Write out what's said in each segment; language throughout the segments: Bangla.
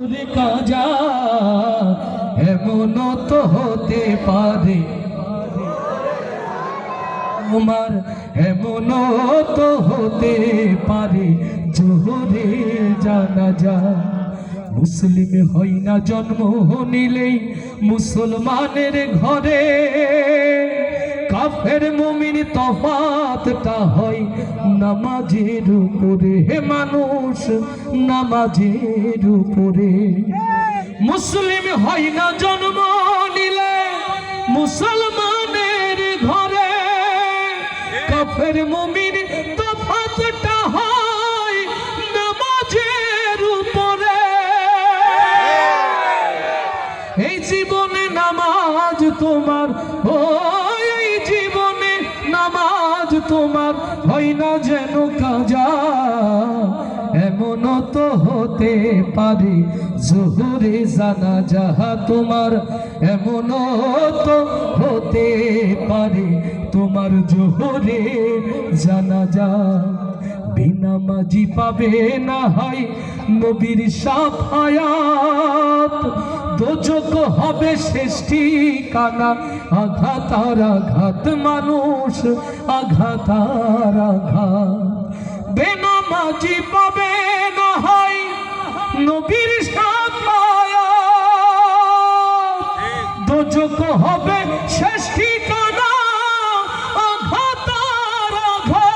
কাজা এমন তো হতে পারে তোমার, এমন তো হতে পারে জোহরে জানাজা। মুসলিম হই না জন্ম নিলেই মুসলমানের ঘরে, কাফের মুমিন তফাতটা হয় নামাজের উপরে। হে মানুষ নামাজের উপরে। মুসলিম হয় না জন্ম নিলে মুসলমানের ঘরে, কাফের মুমিন তফাতটা হয় নামাজের উপরে। এই জীবনে নামাজ তোমার, ও এই জীবনে নামাজ তোমার হয় না যেন কাজা। এমন তো হতে পারে জোহরে জানাজা তোমার, এমন তো হতে পারে তোমার জোহরে জানাজা। বেনামাজি পাবে না হয় নবীর শাফায়াত, দোজখ হবে শেষ ঠিকানা। আঘাত আর আঘাত মানুষ, আঘাত আর আঘাত। বেনামাজি পাবে না হয় নবীর শাফায়াত, দোজখ হবে শেষ ঠিকানা। আঘাত আর আঘাত।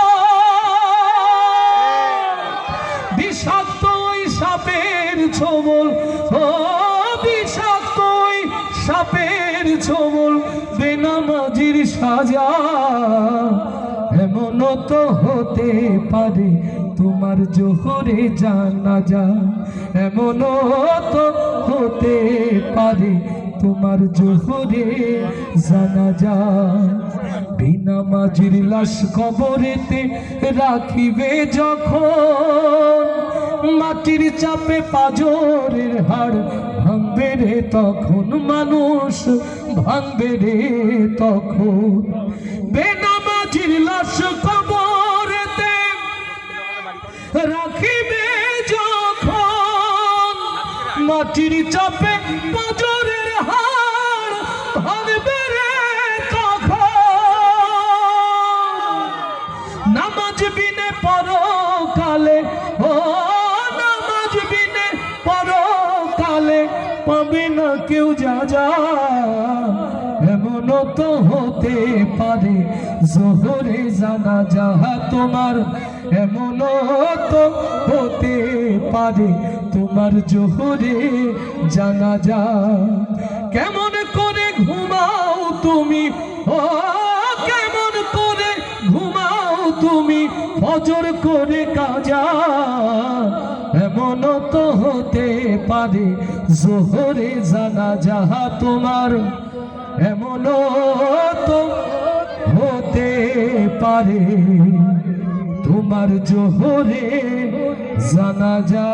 বিষাক্ত ওই সাপের ছোবল, ও বিষাক্ত ওই সাপের ছোবল বেনামাজির সাজা। এমন তো হতে পারে তোমার জোহরে জানাজা, এমন তো হতে পারে তোমার জোহরে জানাজা। বেনামাজির লাশ কবরেতে রাখিবে যখন, মাটির চাপে পাজরের হাড় ভাঙবে রে তখন মানুষ, ভাঙবে রে তখন। বেনামাজির লাশ কবরেতে রাখিবে যখন, মাটির চাপে পাজরের হাড় ভাঙবে রে তখন। নামাজ বিনে পরকালে, ও নামাজ বিনে পরকালে পাবে না কেউ যা যা। এমন তো হতে পারে জোহরে জানাজা তোমার, এমন তো হতে পারে তোমার জোহরে জানাজা। কেমন করে ঘুমাও তুমি, ও কেমন করে ঘুমাও তুমি ফজর করে কাজা। এমন তো হতে পারে জোহরে জানাজা তোমার, এমন তো হতে পারে তোমার জোহরে জানাজা।